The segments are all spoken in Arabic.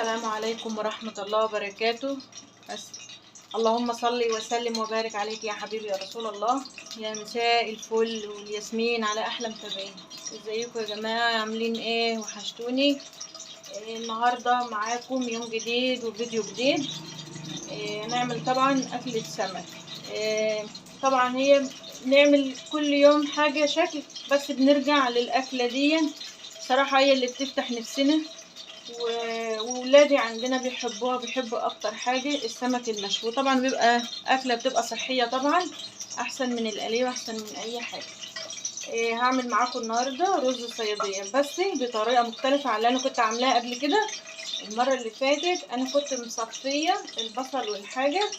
السلام عليكم ورحمة الله وبركاته. اللهم صل وسلم وبارك عليك يا حبيبي يا رسول الله. يا مساء الفل والياسمين على أحلى متابعين. ازيكم يا جماعة؟ عاملين ايه؟ وحشتوني. النهاردة معاكم يوم جديد وفيديو جديد. هنعمل طبعا أكلة سمك. طبعا هي نعمل كل يوم حاجة شكل، بس بنرجع للأكلة دي صراحة هي اللي بتفتح نفسنا، وولادي عندنا بيحبوا اكتر حاجه السمك المشوي. طبعا بيبقى اكله بتبقى صحيه طبعا، احسن من القلي واحسن من اي حاجه. هعمل معاكم النهارده رز صياديه بس بطريقه مختلفه عن اللي انا كنت عاملاها قبل كده. المره اللي فاتت انا كنت مصفيه البصل والحاجه.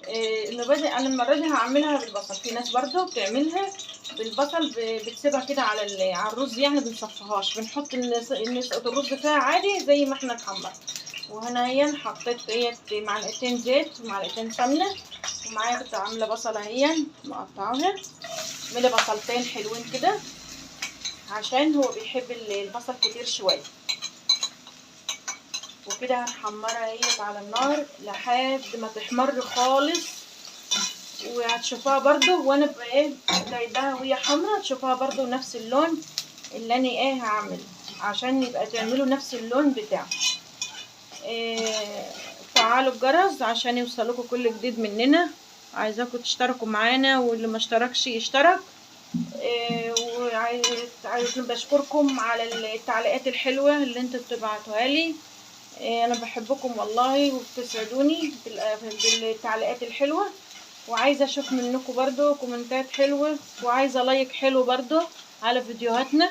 انا المره دي هعملها بالبصل. في ناس برضو بتعملها بالبصل بتسيبها كده على الرز، يعني بنصفيهاش، بنحط نسقط الرز فيها عادي زي ما احنا نحمر. وهنا هي حطيت معلقتين زيت ومعلقتين سمنه، ومعايا كنت عامله بصله اهي مقطعاها. اعملي بصلتين حلوين كده عشان هو بيحب البصل كتير شويه. وكده هنحمرها اهي على النار لحد ما تحمر خالص، وهتشوفوها برضو وانا بايه جايباها وهي حمرا. تشوفوها برضو نفس اللون اللي انا هعمله، عشان يبقى تعملوا نفس اللون بتاعه. فعلوا الجرس عشان يوصلكوا كل جديد مننا. عايزاكم تشتركوا معانا، واللي ما اشتركش يشترك. وعايز بشكركم على التعليقات الحلوة اللي انتوا بتبعتوها لي. انا بحبكم والله، وبتسعدوني بالتعليقات الحلوة. وعايزة اشوف منكم برضو كومنتات حلوة، وعايزة لايك حلو برضو على فيديوهاتنا.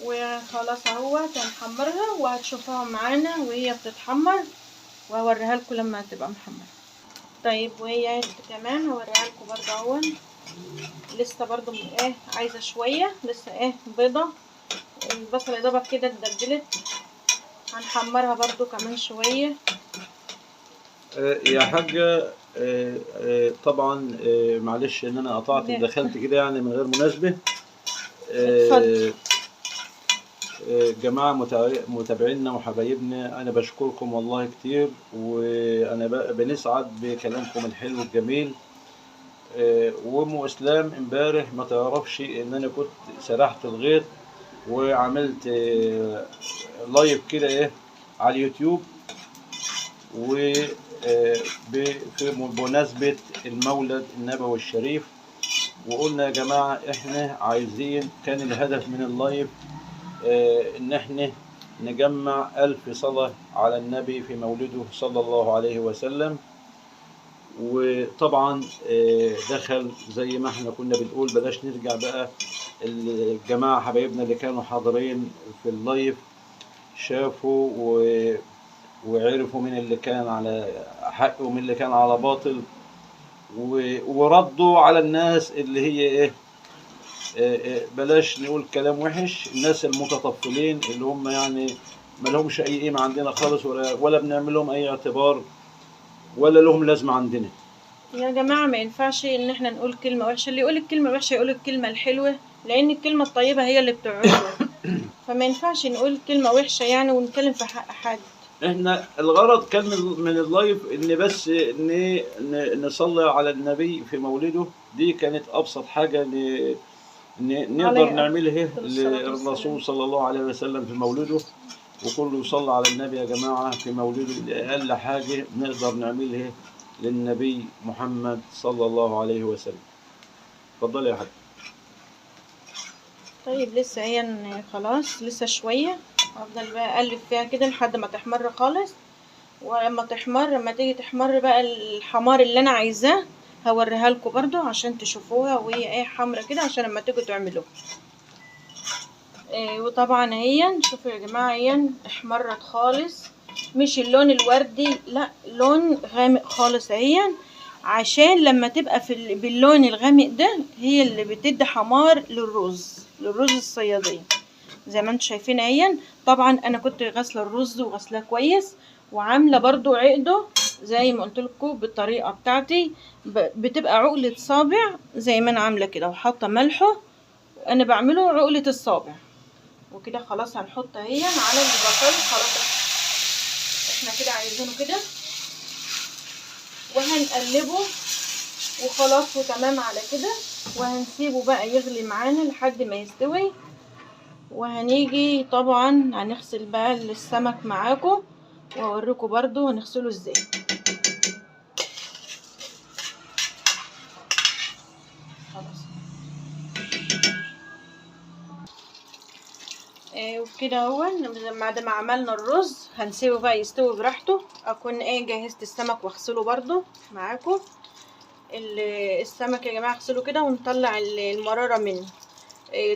وخلاص اهوت هنحمرها وهتشوفوها معانا وهي بتتحمر، وهوريها لكم لما تبقى محمرة. طيب وهي تمام هوريها لكم برضو اهو. لسه برضو عايزة شوية، لسه بيضة. البصلة دوبك كده اتدبلت، هنحمرها برضو كمان شوية. يا حاجة، طبعا معلش ان انا قطعت ودخلت كده يعني من غير مناسبة. جماعة متابعينا وحبايبنا، انا بشكركم والله كتير، وانا بنسعد بكلامكم الحلو الجميل. وام اسلام امبارح ما تعرفش ان انا كنت سرحت الغيط وعملت لايف كده على اليوتيوب، و بمناسبة المولد النبوي الشريف. وقلنا يا جماعة احنا عايزين، كان الهدف من اللايف ان احنا نجمع 1000 صلاة على النبي في مولده صلى الله عليه وسلم. وطبعا دخل زي ما احنا كنا بنقول، بلاش نرجع بقى. الجماعة حبايبنا اللي كانوا حاضرين في اللايف شافوا وعرفوا مين اللي كان على حق ومين اللي كان على باطل، وردوا على الناس اللي هي بلاش نقول كلام وحش، الناس المتطفلين اللي هم يعني ما لهمش اي قيمه عندنا خالص، ولا بنعمل لهم اي اعتبار، ولا لهم لازمه عندنا. يا جماعة ما ينفعش ان احنا نقول كلمة وحشة. اللي يقول الكلمة الوحشة يقول الكلمة الحلوة، لان الكلمة الطيبة هي اللي بتعود. فما ينفعش نقول كلمة وحشة يعني ونتكلم في حق حد. احنا الغرض كان من اللايف ان بس نصلي على النبي في مولده. دي كانت ابسط حاجه نقدر نعملها للرسول صلى الله عليه وسلم في مولده. وكله يصلي على النبي يا جماعه في مولده، اقل حاجه نقدر نعملها للنبي محمد صلى الله عليه وسلم. اتفضلي يا حاج. طيب لسه هي خلاص لسه شوية. افضل بقى اقلب فيها كده لحد ما تحمر خالص. ولما تحمر، لما تيجي تحمر بقى الحمار اللي انا عايزاه، هوريها لكم برضو عشان تشوفوها وهي حمرا كده، عشان لما تيجوا تعملوها. وطبعا هي شوفوا يا جماعة هي احمرت خالص، مش اللون الوردي، لا لون غامق خالص اهي. عشان لما تبقى باللون الغامق ده هي اللي بتدي حمار للرز الصيادية زي ما انتم شايفين اهي. طبعا انا كنت غاسله الرز وغسلاه كويس، وعامله برضو عقده زي ما قلت لكم بالطريقه بتاعتي. بتبقى عقله صابع زي ما انا عامله كده، وحاطه ملحه. انا بعمله عقله الصابع، وكده خلاص هنحط اهي على البصل. خلاص احنا كده عايزينه كده، وهنقلبه وخلاص وتمام على كده، وهنسيبه بقى يغلي معانا لحد ما يستوي. وهنيجي طبعا هنغسل بقى السمك معاكم واوريكم برضو هنغسله ازاي. خلاص وكده اهو بعد ما عملنا الرز هنسيبه بقى يستوي براحته. اكون جهزت السمك واغسله برضو معاكم. السمك يا جماعه اغسله كده ونطلع المراره منه.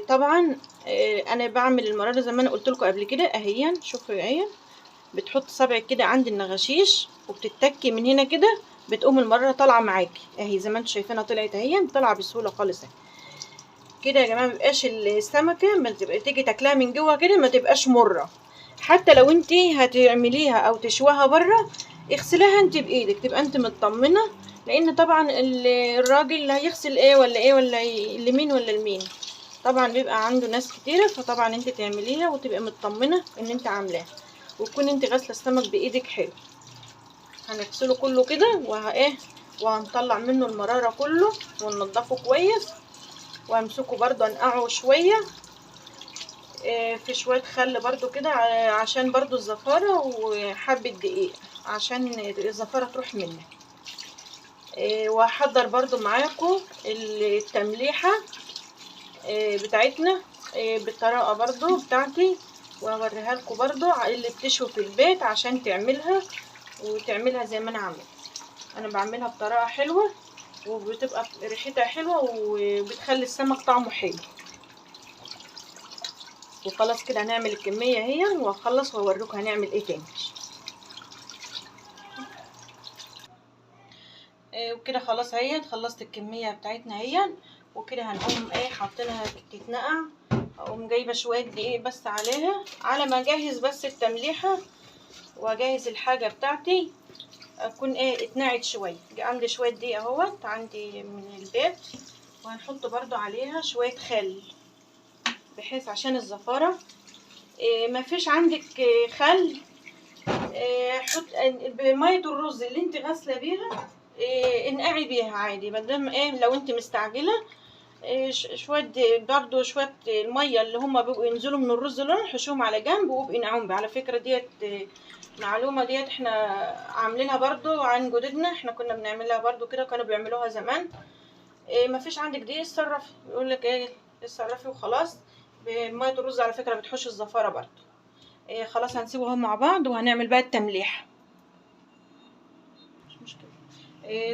طبعا انا بعمل المراره زي ما انا قلت لكم قبل كده اهي. شوفوا اهي، بتحط صبعك كده عند النغشيش وبتتكي من هنا كده، بتقوم المراره طالعه معاكي اهي زي ما انتم شايفينها. طلعت اهي، طالعه بسهوله خالص اهي كده يا جماعه. مبقاش السمكه ما تبقى تيجي تاكلها من جوه كده ما تبقاش مره. حتى لو انت هتعمليها او تشويها بره، اغسليها انت بايدك تبقى انت مطمنه. لان طبعا الراجل اللي هيغسل ولا لمين ولا لمين، طبعا بيبقى عنده ناس كتيره. فطبعا انت تعمليها وتبقى مطمنه ان انت عاملاها، وتكون انت غاسله السمك بايدك حلو. هنغسله كله كده وهنطلع منه المراره كله وننضفه كويس. وهمسكه برضو انقعه شويه في شويه خل برضو كده عشان برضو الزفاره، وحبه دقيق عشان الزفاره تروح منه. وهحضر برضو معاكم التمليحه بتاعتنا بالطريقه برضو بتاعتي، وهوريها لكم برضو اللي بتشوي في البيت عشان تعملها زي ما انا عامله. انا بعملها بطريقه حلوه وبتبقى ريحتها حلوه وبتخلي السمك طعمه حلو. وخلاص كده هنعمل الكميه اهي، وهخلص واوريكم هنعمل ايه تاني. وكده خلاص اهي خلصت الكميه بتاعتنا اهي. وكده هنقوم حاطينها تتنقع. اقوم جايبه شويه دقيق بس عليها على ما اجهز بس التمليحه واجهز الحاجه بتاعتي. اكون اتنقعت شويه. عندي شويه دقيق اهوت عندي من البيت، وهنحط برضو عليها شويه خل بحيث عشان الزفاره. ما فيش عندك خل، حط بميه الرز اللي انت غاسله بيها انقعي بيها عادي. مادام لو انت مستعجله شويه برضو شويه الميه اللي هما بيبقوا ينزلوا من الرز دول حشوهم على جنب وابقي نقعهم. على فكره ديت معلومه ديت احنا عاملينها برضو عن جدودنا. احنا كنا بنعملها برضو كده، كانوا بيعملوها زمان. مفيش عندك دي اتصرفي، يقول لك اتصرفي وخلاص. بميه الرز على فكره بتحوش الزفاره برضو. خلاص هنسيبهم مع بعض وهنعمل بقى التمليح. مش مشكله.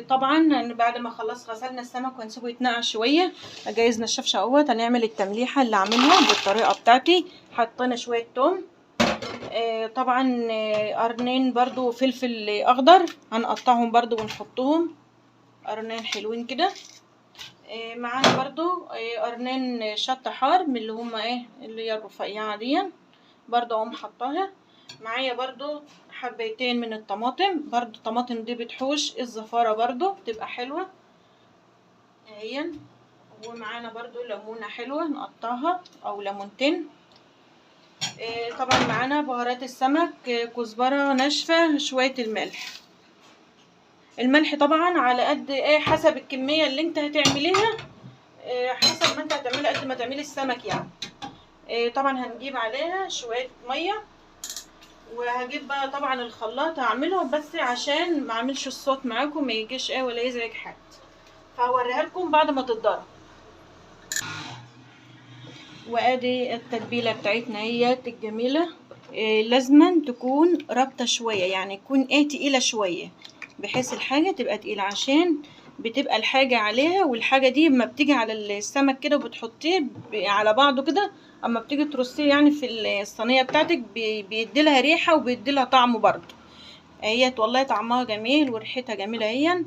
طبعا بعد ما خلص غسلنا السمك وهنسيبه يتنقع شويه، جايزنا الشفشه اهوت. هنعمل التمليحه اللي عاملها بالطريقه بتاعتي. حطينا شويه توم، طبعا قرنين برضو فلفل اخضر هنقطعهم برضو ونحطهم قرنين حلوين كده. معانا برضو قرنين شطه حار من اللي هما اللي هي الرفيعه دي برضو اقوم حطاها. معايا برضو حبيتين من الطماطم، برضو الطماطم دي بتحوش الزفاره برضو بتبقى حلوه اهي. ومعانا برضو ليمونه حلوه نقطعها او ليمونتين. طبعا معانا بهارات السمك، كزبره ناشفه، شويه الملح طبعا على قد حسب الكميه اللي انت هتعمليها، حسب ما انت هتعملي قد ما تعملي السمك يعني. طبعا هنجيب عليها شويه ميه، وهجيب بقى طبعا الخلاط هعمله بس عشان ما اعملش الصوت معاكم ما يجيش ولا يزعج حد. فهوريها لكم بعد ما تتضرب. وادي التتبيله بتاعتنا هي الجميله. لازما تكون رابطه شويه، يعني تكون تقيله شويه بحيث الحاجه تبقى تقيله، عشان بتبقى الحاجه عليها، والحاجه دي اما بتيجي على السمك كده وبتحطيه على بعضه كده، اما بتيجي ترصيه يعني في الصينيه بتاعتك بيديلها ريحه وبيديلها طعم برضه. اهي والله طعمها جميل وريحتها جميله اهي.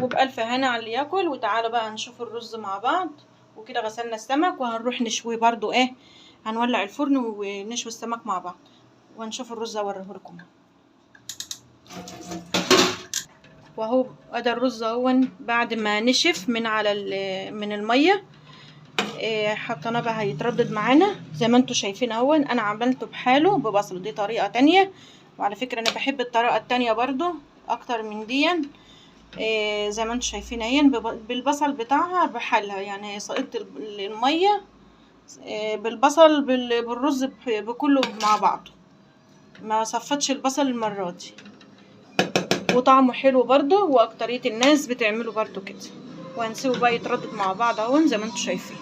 وبألف هنا على اللي ياكل. وتعالوا بقى نشوف الرز مع بعض. وكده غسلنا السمك وهنروح نشويه برضو هنولع الفرن ونشوي السمك مع بعض وهنشوف الرز اوريه لكم. وهو ادي الرز اهو بعد ما نشف من الميه. حطيناه بقى هيتردد معانا زي ما انتوا شايفين اهون. انا عملته بحاله ببصل، دي طريقة تانية، وعلى فكرة انا بحب الطريقة التانية برضو اكتر من دي. زي ما انتوا شايفين اهي بالبصل بتاعها بحالها، يعني سقطت المية بالبصل بالرز بكله مع بعضه، ما صفتش البصل المرة دي، وطعمه حلو برضو، واكترية الناس بتعمله برضو كده. وهنسيبه بقى يتردد مع بعض اهون زي ما انتوا شايفين.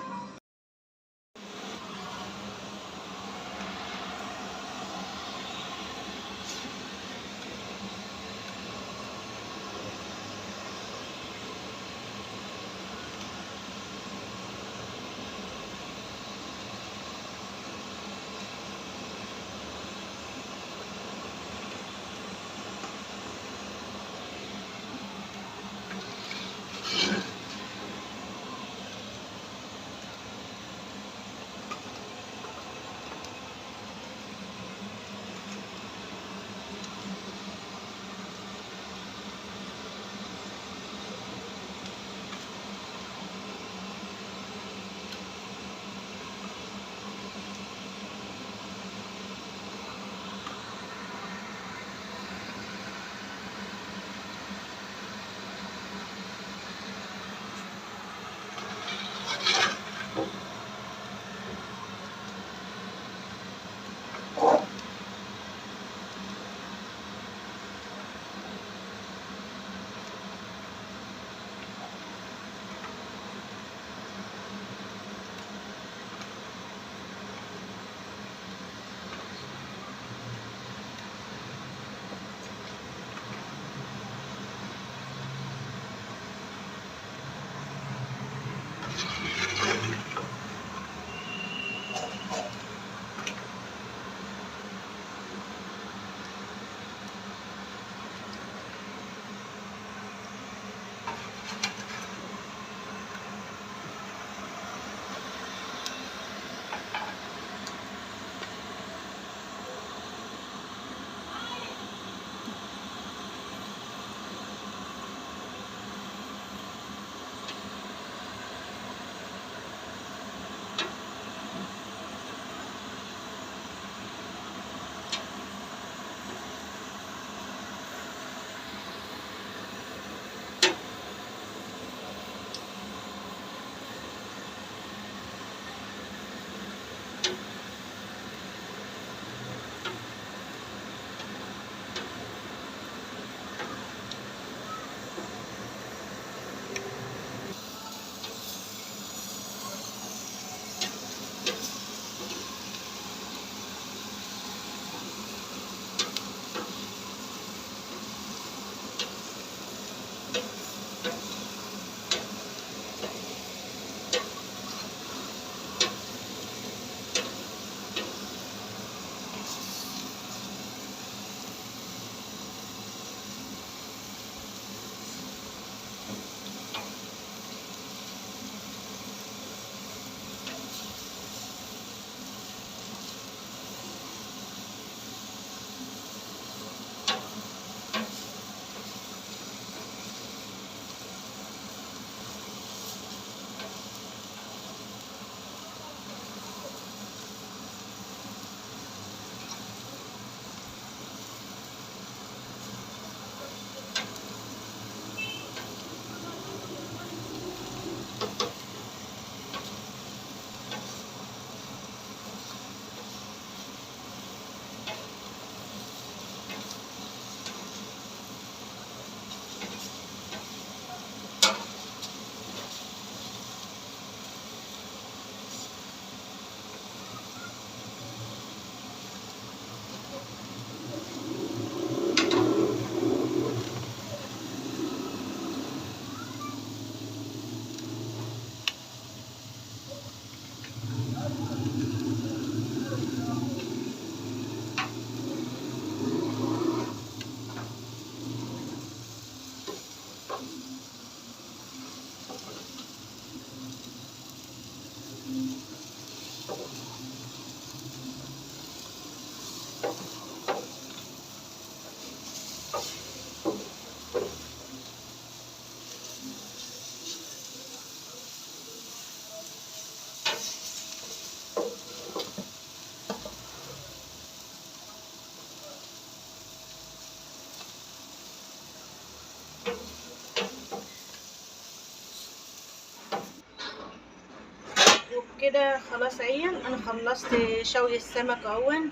وكده خلاص اهي انا خلصت شوي السمك اهون.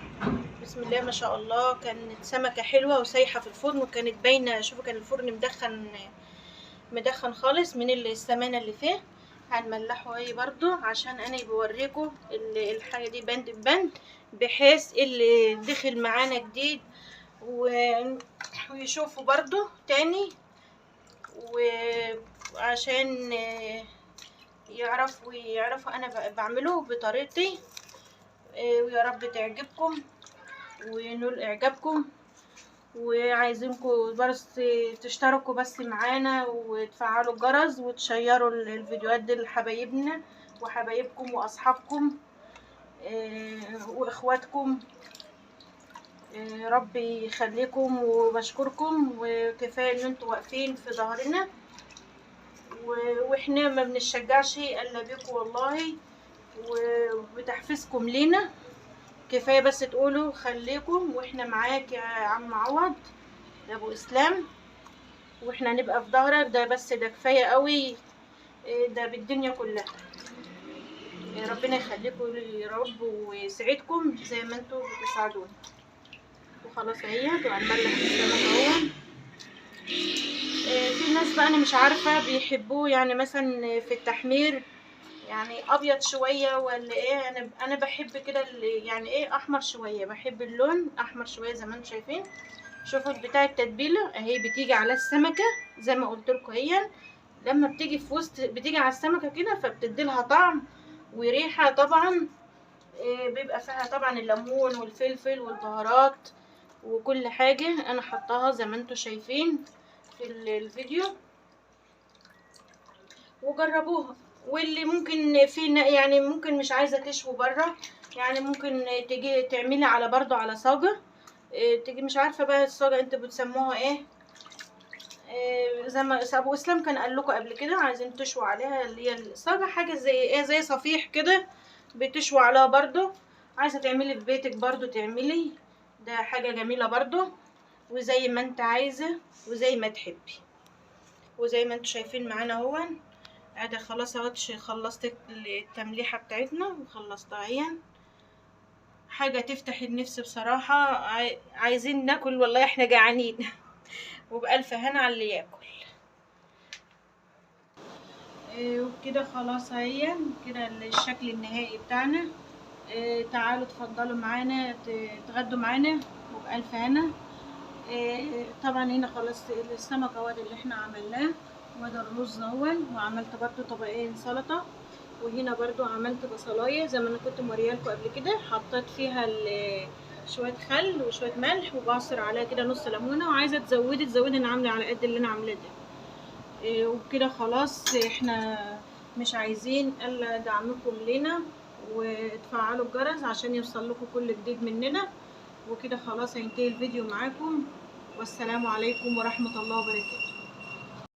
بسم الله ما شاء الله، كانت سمكة حلوة وسايحة في الفرن وكانت باينة. شوفوا كان الفرن مدخن خالص من السمانة اللي فيه. هنملحه اهي برضو عشان انا بوريكم الحاجة دي بند ببند، بحيث اللي دخل معانا جديد ويشوفوا برضو تاني، وعشان يعرفوا انا بعمله بطريقتي. ويا رب تعجبكم ونول اعجابكم. وعايزينكم بس تشتركوا بس معانا وتفعلوا الجرس وتشيروا الفيديوهات دي لحبايبنا وحبايبكم واصحابكم واخواتكم. ربي يخليكم وبشكركم، وكفايه ان انتوا واقفين في ظهرنا واحنا ما بنشجعش الا بيكم والله وبتحفيزكم لينا. كفايه بس تقولوا خليكم واحنا معاك يا عم عوض يا ابو اسلام، واحنا نبقى في ظهرك. ده بس ده كفايه قوي، ده بالدنيا كلها. ربنا يخليكم يا رب ويسعدكم زي ما انتوا بتساعدونا. وخلاص اهيت وهنملح السمك اهو. في ناس بقى انا مش عارفه بيحبوه يعني مثلا في التحمير يعني ابيض شويه ولا ايه. انا بحب كده يعني ايه احمر شويه، بحب اللون احمر شويه زي ما انتم شايفين. شوفوا بتاع التتبيله اهي بتيجي على السمكه زي ما قلت لكم. هي لما بتيجي في وسط بتيجي على السمكه كده فبتدي لها طعم وريحه طبعا. بيبقى فيها طبعا الليمون والفلفل والبهارات وكل حاجه انا حطاها زي ما انتم شايفين في الفيديو، وجربوها. واللي ممكن فينا يعني ممكن مش عايزه تشوي بره، يعني ممكن تيجي تعملي على برضو على صاجه. تيجي مش عارفه بقى الصاجه انتوا بتسموها ايه. زي ما ابو اسلام كان قال لكم قبل كده عايزين تشوي عليها اللي هي الصاجه، حاجه زي ايه زي صفيح كده بتشوي عليها برضو. عايزه تعملي في بيتك برضو تعملي، ده حاجه جميله برضو. وزي ما انت عايزه وزي ما تحبي. وزي ما انتوا شايفين معانا اهو ادي خلاص اهوت خلصت التمليحه بتاعتنا وخلصتها اهي. حاجه تفتح النفس بصراحه. عايزين ناكل والله احنا جعانين وبألف هنا على اللي ياكل. وكده خلاص اهي كده الشكل النهائي بتاعنا. تعالوا اتفضلوا معانا تتغدوا معانا وبألف هنا. طبعا هنا خلاص السمك اهوت اللي احنا عملناه، وده الرز اهو. وعملت برضو طبقين سلطه، وهنا برضو عملت بصلايه زي ما انا كنت موريالكم قبل كده. حطيت فيها شويه خل وشويه ملح وبعصر عليها كده نص ليمونه، وعايزه تزودي انا عامله على قد اللي انا عاملاه ده. وبكده خلاص احنا مش عايزين الا دعمكم لنا وتفعلوا الجرس عشان يوصل لكم كل جديد مننا. وكده خلاص هينتهي الفيديو معاكم، والسلام عليكم ورحمه الله وبركاته.